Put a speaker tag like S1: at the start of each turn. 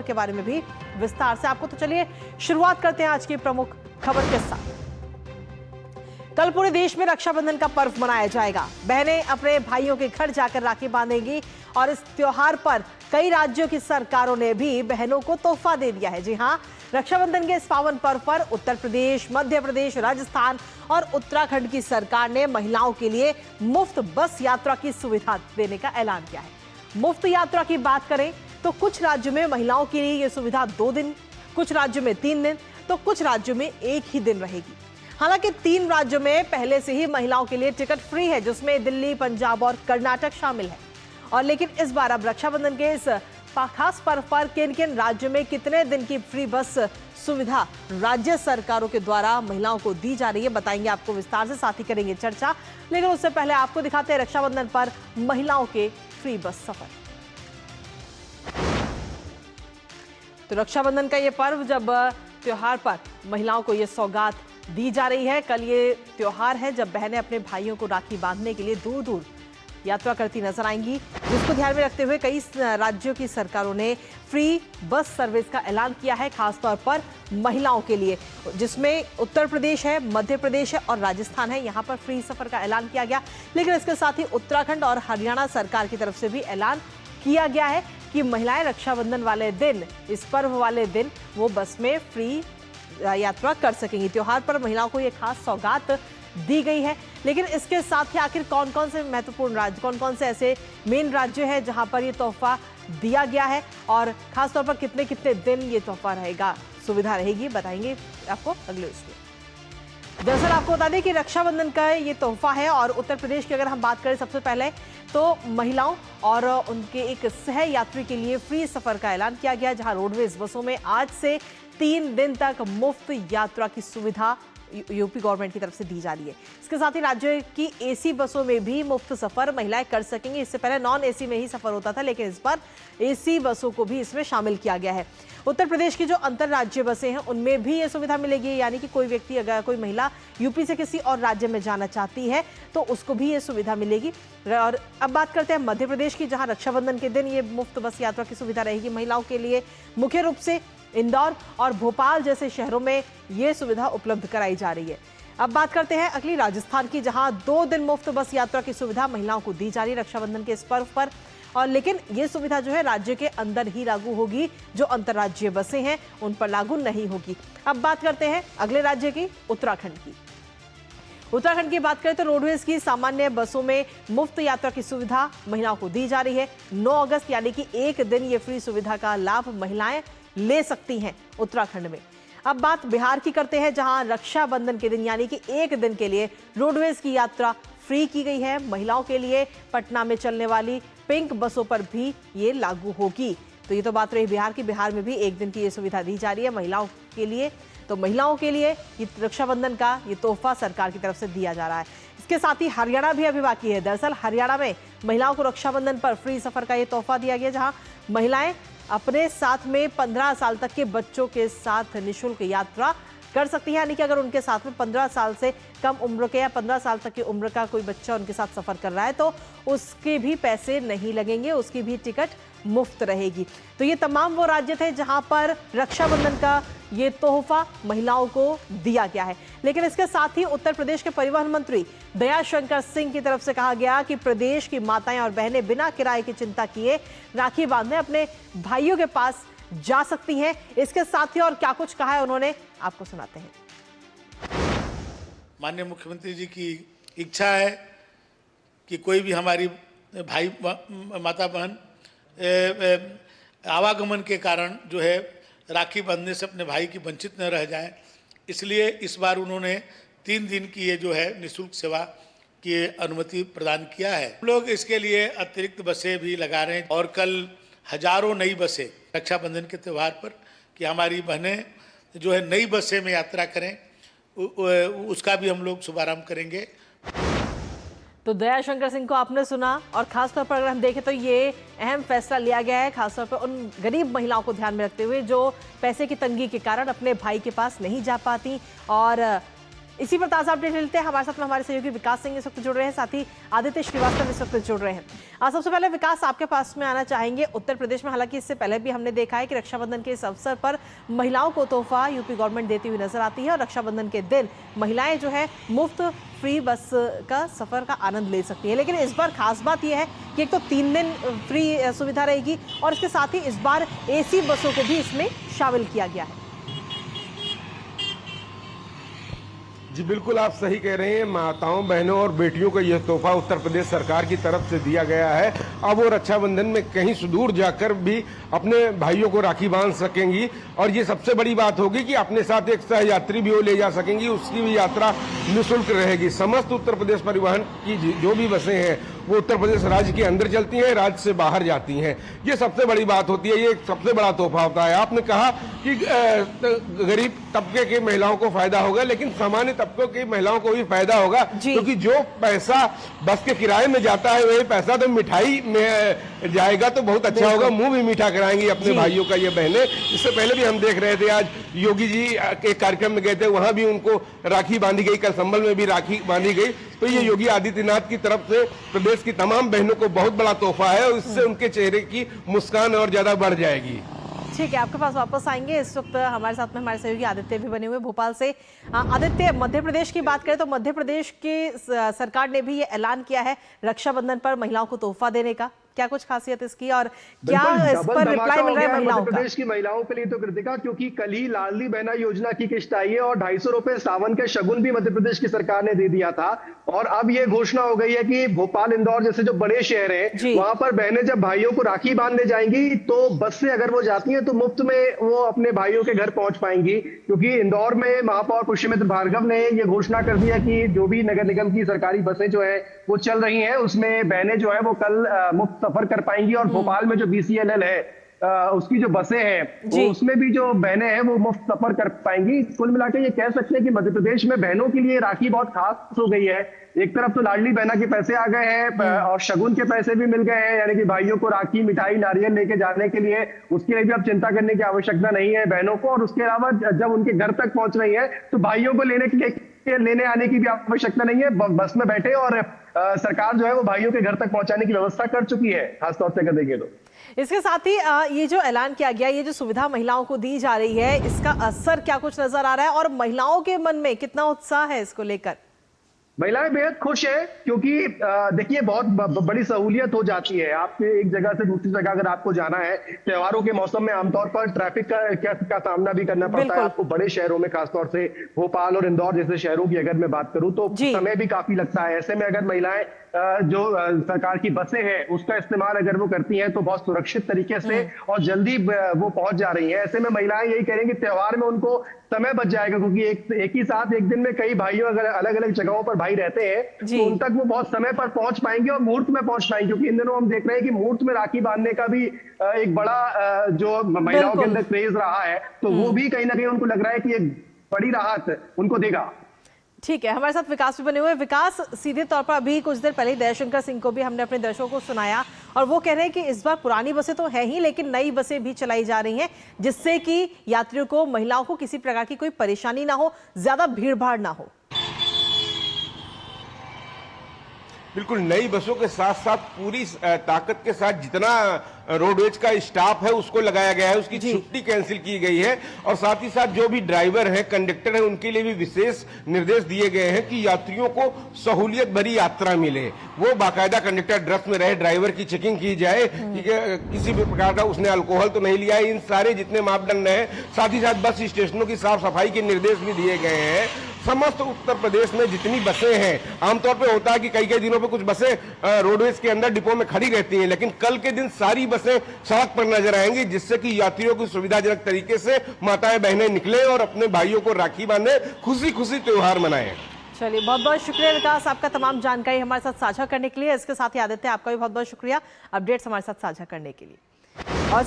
S1: के बारे में भी विस्तार से आपको। तो चलिए शुरुआत करते हैं आज की प्रमुख खबर के साथ। कल पूरे देश में रक्षाबंधन का पर्व मनाया जाएगा। बहनें अपने भाइयों के घर जाकर राखी बांधेंगी और इस त्योहार पर कई राज्यों की सरकारों ने भी बहनों को तोहफा दे दिया है। जी हां, रक्षाबंधन के इस पावन पर्व पर उत्तर प्रदेश, मध्य प्रदेश, राजस्थान और उत्तराखंड की सरकार ने महिलाओं के लिए मुफ्त बस यात्रा की सुविधा देने का ऐलान किया है। मुफ्त यात्रा की बात करें तो कुछ राज्यों में महिलाओं के लिए यह सुविधा 2 दिन, कुछ राज्यों में 3 दिन, तो कुछ राज्यों में 1 ही दिन रहेगी। हालांकि 3 राज्यों में पहले से ही महिलाओं के लिए टिकट फ्री है, जिसमें दिल्ली, पंजाब और कर्नाटक शामिल है। और लेकिन इस बार अब रक्षाबंधन के इस खास पर्व पर किन किन राज्यों में कितने दिन की फ्री बस सुविधा राज्य सरकारों के द्वारा महिलाओं को दी जा रही है, बताएंगे आपको विस्तार से, साथ ही करेंगे चर्चा। लेकिन उससे पहले आपको दिखाते हैं रक्षाबंधन पर महिलाओं के फ्री बस सफर। तो रक्षाबंधन का ये पर्व, जब त्योहार पर महिलाओं को ये सौगात दी जा रही है। कल ये त्योहार है जब बहनें अपने भाइयों को राखी बांधने के लिए दूर दूर यात्रा करती नजर आएंगी, जिसको ध्यान में रखते हुए कई राज्यों की सरकारों ने फ्री बस सर्विस का ऐलान किया है, खासतौर पर महिलाओं के लिए, जिसमें उत्तर प्रदेश है, मध्य प्रदेश है और राजस्थान है। यहाँ पर फ्री सफर का ऐलान किया गया। लेकिन इसके साथ ही उत्तराखंड और हरियाणा सरकार की तरफ से भी ऐलान किया गया है कि महिलाएं रक्षाबंधन वाले दिन, इस पर्व वाले दिन, वो बस में फ्री यात्रा कर सकेंगी। त्योहार पर महिलाओं को ये खास सौगात दी गई है। लेकिन इसके साथ ही आखिर कौन कौन से महत्वपूर्ण राज्य, कौन कौन से ऐसे मेन राज्य हैं जहां पर ये तोहफा दिया गया है और खासतौर पर कितने कितने दिन ये तोहफा रहेगा, सुविधा रहेगी, बताएंगे आपको अगले उसमें। दरअसल आपको बता दें कि रक्षाबंधन का ये तोहफा है और उत्तर प्रदेश की अगर हम बात करें सबसे पहले, तो महिलाओं और उनके एक सह यात्री के लिए फ्री सफर का ऐलान किया गया, जहां रोडवेज बसों में आज से 3 दिन तक मुफ्त यात्रा की सुविधा यूपी गवर्नमेंट की तरफ से दी जा रही है। इसके साथ ही राज्य की एसी बसों में भी मुफ्त सफर महिलाएं कर सकेंगी। इससे पहले नॉन एसी में ही सफर होता था, लेकिन इस बार एसी बसों को भी इसमें शामिल किया गया है। उत्तर प्रदेश की जो अंतर्राज्यीय बसें हैं उनमें भी ये सुविधा मिलेगी, यानी कि कोई व्यक्ति, अगर कोई महिला यूपी से किसी और राज्य में जाना चाहती है तो उसको भी ये सुविधा मिलेगी। और अब बात करते हैं मध्य प्रदेश की, जहां रक्षाबंधन के दिन ये मुफ्त बस यात्रा की सुविधा रहेगी महिलाओं के लिए। मुख्य रूप से इंदौर और भोपाल जैसे शहरों में ये सुविधा उपलब्ध कराई जा रही है। अब बात करते हैं अगली राजस्थान की, जहां 2 दिन मुफ्त बस यात्रा की सुविधा महिलाओं को दी जा रही है रक्षाबंधन के इस पर्व पर। और लेकिन ये सुविधा जो है राज्य के अंदर ही लागू होगी, जो अंतर्राज्यीय बसें हैं उन पर लागू नहीं होगी। अब बात करते हैं अगले राज्य की, उत्तराखंड की। उत्तराखंड की बात करें तो रोडवेज की सामान्य बसों में मुफ्त यात्रा की सुविधा महिलाओं को दी जा रही है। 9 अगस्त यानी कि 1 दिन ये फ्री सुविधा का लाभ महिलाएं ले सकती हैं उत्तराखंड में। अब बात बिहार की करते हैं, जहां रक्षाबंधन के दिन यानी कि 1 दिन के लिए रोडवेज की यात्रा फ्री की गई है महिलाओं के लिए। पटना में चलने वाली पिंक बसों पर भी ये लागू होगी। तो ये तो बात रही बिहार की। बिहार में भी 1 दिन की ये सुविधा दी जा रही है महिलाओं के लिए। तो महिलाओं के लिए ये रक्षाबंधन का ये तोहफा सरकार की तरफ से दिया जा रहा है। इसके साथ ही हरियाणा भी अभी बाकी है। दरअसल हरियाणा में महिलाओं को रक्षाबंधन पर फ्री सफर का ये तोहफा दिया गया, जहां महिलाएं अपने साथ में 15 साल तक के बच्चों के साथ निःशुल्क यात्रा कर सकती है। यानी कि अगर उनके साथ में 15 साल से कम उम्र के या 15 साल तक की उम्र का कोई बच्चा उनके साथ सफर कर रहा है तो उसके भी पैसे नहीं लगेंगे, उसकी भी टिकट मुफ्त रहेगी। तो ये तमाम वो राज्य थे जहां पर रक्षाबंधन का ये तोहफा महिलाओं को दिया गया है। लेकिन इसके साथ ही उत्तर प्रदेश के परिवहन मंत्री दयाशंकर सिंह की तरफ से कहा गया कि प्रदेश की माताएं और बहनें बिना किराए की चिंता किए राखी बांधने अपने भाइयों के पास जा सकती हैं। इसके साथ ही और क्या कुछ कहा है उन्होंने, आपको सुनाते हैं।
S2: माननीय मुख्यमंत्री जी की इच्छा है कि कोई भी हमारी भाई माता बहन आवागमन के कारण जो है राखी बांधने से अपने भाई की वंचित न रह जाए, इसलिए इस बार उन्होंने 3 दिन की ये जो है निःशुल्क सेवा की अनुमति प्रदान किया है। हम लोग इसके लिए अतिरिक्त बसें भी लगा रहे हैं और कल हजारों नई बसें रक्षाबंधन के त्यौहार पर, कि हमारी बहनें जो है नई बसें में यात्रा करें, उसका भी हम लोग शुभारंभ करेंगे।
S1: तो दयाशंकर सिंह को आपने सुना। और खासतौर पर अगर हम देखें तो ये अहम फैसला लिया गया है खासतौर पर उन गरीब महिलाओं को ध्यान में रखते हुए जो पैसे की तंगी के कारण अपने भाई के पास नहीं जा पाती और इसी पर ताजा अपडेट लेते हैं। हमारे साथ में हमारे सहयोगी विकास सिंह इस वक्त जुड़ रहे हैं, साथ ही आदित्य श्रीवास्तव इस वक्त जुड़ रहे हैं। सबसे पहले विकास, आपके पास में आना चाहेंगे। उत्तर प्रदेश में हालांकि इससे पहले भी हमने देखा है कि रक्षाबंधन के इस अवसर पर महिलाओं को तोहफा यूपी गवर्नमेंट देती हुई नजर आती है और रक्षाबंधन के दिन महिलाएं जो है मुफ्त फ्री बस का सफर का आनंद ले सकती है। लेकिन इस बार खास बात यह है कि एक तो 3 दिन फ्री सुविधा रहेगी और इसके साथ ही इस बार AC बसों को भी इसमें शामिल किया गया है।
S3: जी बिल्कुल, आप सही कह रहे हैं। माताओं, बहनों और बेटियों को यह तोहफा उत्तर प्रदेश सरकार की तरफ से दिया गया है। अब वो रक्षाबंधन में कहीं सुदूर जाकर भी अपने भाइयों को राखी बांध सकेंगी और ये सबसे बड़ी बात होगी कि अपने साथ एक सहयात्री भी वो ले जा सकेंगी, उसकी भी यात्रा निःशुल्क रहेगी। समस्त उत्तर प्रदेश परिवहन की जो भी बसें हैं वो उत्तर प्रदेश राज्य के अंदर चलती हैं, राज्य से बाहर जाती हैं। ये सबसे बड़ी बात होती है, ये एक सबसे बड़ा तोहफा होता है। आपने कहा कि गरीब तबके की महिलाओं को फायदा होगा, लेकिन सामान्य तबकों की महिलाओं को भी फायदा होगा, क्योंकि जो पैसा बस के किराए में जाता है वही पैसा तो मिठाई में जाएगा तो बहुत अच्छा होगा। मुंह भी मीठा कराएंगी अपने भाइयों का ये बहनें। इससे पहले भी हम देख रहे थे, आज योगी जी के कार्यक्रम में गए थे, वहां भी उनको राखी बांधी गई, कल संभल में भी राखी बांधी गई। तो ये योगी आदित्यनाथ की तरफ से प्रदेश की तमाम बहनों को बहुत बड़ा तोहफा है और इससे उनके चेहरे की मुस्कान और ज्यादा बढ़ जाएगी।
S1: ठीक है, आपके पास वापस आएंगे। इस वक्त हमारे साथ में हमारे सहयोगी आदित्य भी बने हुए भोपाल से। आदित्य, मध्य प्रदेश की बात करें तो मध्य प्रदेश की सरकार ने भी ये ऐलान किया है रक्षाबंधन पर महिलाओं को तोहफा देने का। क्या कुछ खासियत इसकी और क्या इस पर रिप्लाई मिल रहा है महिलाओं का?
S4: मध्य प्रदेश की महिलाओं के लिए तो कृतिका, क्योंकि कल ही लाडली बहना योजना की किस्त आई है और 250 रुपए सावन के शगुन भी मध्य प्रदेश की सरकार ने दे दिया था। और अब ये घोषणा हो गई है कि भोपाल, इंदौर जैसे जो बड़े शहर हैं वहां पर बहनें जब भाइयों को राखी बांधने जाएंगी तो बस से अगर वो जाती हैं तो मुफ्त में वो अपने भाइयों के घर पहुंच पाएंगी। क्योंकि इंदौर में महापौर पुष्यमित्र भार्गव ने ये घोषणा कर दिया कि जो भी नगर निगम की सरकारी बसें जो है वो चल रही हैं उसमें बहनें जो है वो कल मुफ्त सफर कर पाएंगी। और भोपाल में जो BCNL है उसकी जो बसें हैं उसमें भी जो बहनें हैं वो मुफ्त सफर कर पाएंगी। कुल मिलाकर ये कह सकते हैं कि मध्य प्रदेश में बहनों के लिए राखी बहुत खास हो गई है। एक तरफ तो लाडली बहना के पैसे आ गए हैं और शगुन के पैसे भी मिल गए हैं, यानी कि भाइयों को राखी, मिठाई, नारियल लेके जाने के लिए उसके लिए भी अब चिंता करने की आवश्यकता नहीं है बहनों को। और उसके अलावा जब उनके घर तक पहुंच रही है तो भाइयों को लेने आने की भी आवश्यकता नहीं है, बस में बैठे और सरकार जो है वो भाइयों के घर तक पहुंचाने की व्यवस्था कर चुकी है, खासतौर से अगर देखें तो।
S1: इसके साथ ही ये जो ऐलान किया गया, ये जो सुविधा महिलाओं को दी जा रही है, इसका असर क्या कुछ नजर आ रहा है और महिलाओं के मन में कितना उत्साह है इसको लेकर?
S4: महिलाएं बेहद खुश है, क्योंकि देखिए बहुत बड़ी सहूलियत हो जाती है। आप एक जगह से दूसरी जगह अगर आपको जाना है, त्योहारों के मौसम में आमतौर पर ट्रैफिक का सामना भी करना पड़ता है आपको। बड़े शहरों में, खासतौर से भोपाल और इंदौर जैसे शहरों की अगर मैं बात करूं तो समय भी काफी लगता है। ऐसे में अगर महिलाएं जो सरकार की बसें हैं उसका इस्तेमाल अगर वो करती हैं तो बहुत सुरक्षित तरीके से और जल्दी वो पहुंच जा रही हैं। ऐसे में महिलाएं यही कह रही हैं कि त्योहार में उनको समय बच जाएगा, क्योंकि एक ही साथ एक दिन में कई भाइयों अगर अलग अलग जगहों पर भाई रहते हैं तो उन तक वो बहुत समय पर पहुंच पाएंगे और मुहूर्त में पहुंच पाएंगे। क्योंकि इन दिनों हम देख रहे हैं कि मुहूर्त में राखी बांधने का भी एक बड़ा जो महिलाओं के अंदर क्रेज रहा है, तो वो भी कहीं ना कहीं उनको लग रहा है कि एक बड़ी राहत उनको देगा।
S1: ठीक है, हमारे साथ विकास भी बने हुए। विकास, सीधे तौर पर अभी कुछ देर पहले दयाशंकर सिंह को भी हमने अपने दर्शकों को सुनाया और वो कह रहे हैं कि इस बार पुरानी बसें तो है ही, लेकिन नई बसें भी चलाई जा रही हैं जिससे कि यात्रियों को, महिलाओं को किसी प्रकार की कोई परेशानी ना हो, ज्यादा भीड़ भाड़ ना हो।
S3: बिल्कुल, नई बसों के साथ साथ पूरी ताकत के साथ जितना रोडवेज का स्टाफ है उसको लगाया गया है, उसकी छुट्टी कैंसिल की गई है और साथ ही साथ जो भी ड्राइवर हैं, कंडक्टर हैं, उनके लिए भी विशेष निर्देश दिए गए हैं कि यात्रियों को सहूलियत भरी यात्रा मिले। वो बाकायदा कंडक्टर ड्रेस में रहे, ड्राइवर की चेकिंग की जाए कि किसी भी प्रकार का उसने अल्कोहल तो नहीं लिया है। इन सारे जितने मापदंड हैं, साथ ही साथ बस स्टेशनों की साफ सफाई के निर्देश भी दिए गए हैं। समस्त उत्तर प्रदेश में जितनी बसें हैं, आमतौर पे होता है कि कई दिनों पे कुछ बसें रोडवेज के अंदर डिपो में खड़ी रहती हैं, लेकिन कल के दिन सारी बसें सड़क पर नजर आएंगी, जिससे कि यात्रियों को सुविधाजनक तरीके से माताएं बहनें निकले और अपने भाइयों को राखी बांधे, खुशी खुशी त्योहार मनाएं।
S1: चलिए, बहुत बहुत शुक्रिया विकास, आपका तमाम जानकारी हमारे साथ साझा करने के लिए। इसके साथ ही आदित्य, आपका भी बहुत बहुत शुक्रिया अपडेट्स हमारे साथ साझा करने के लिए।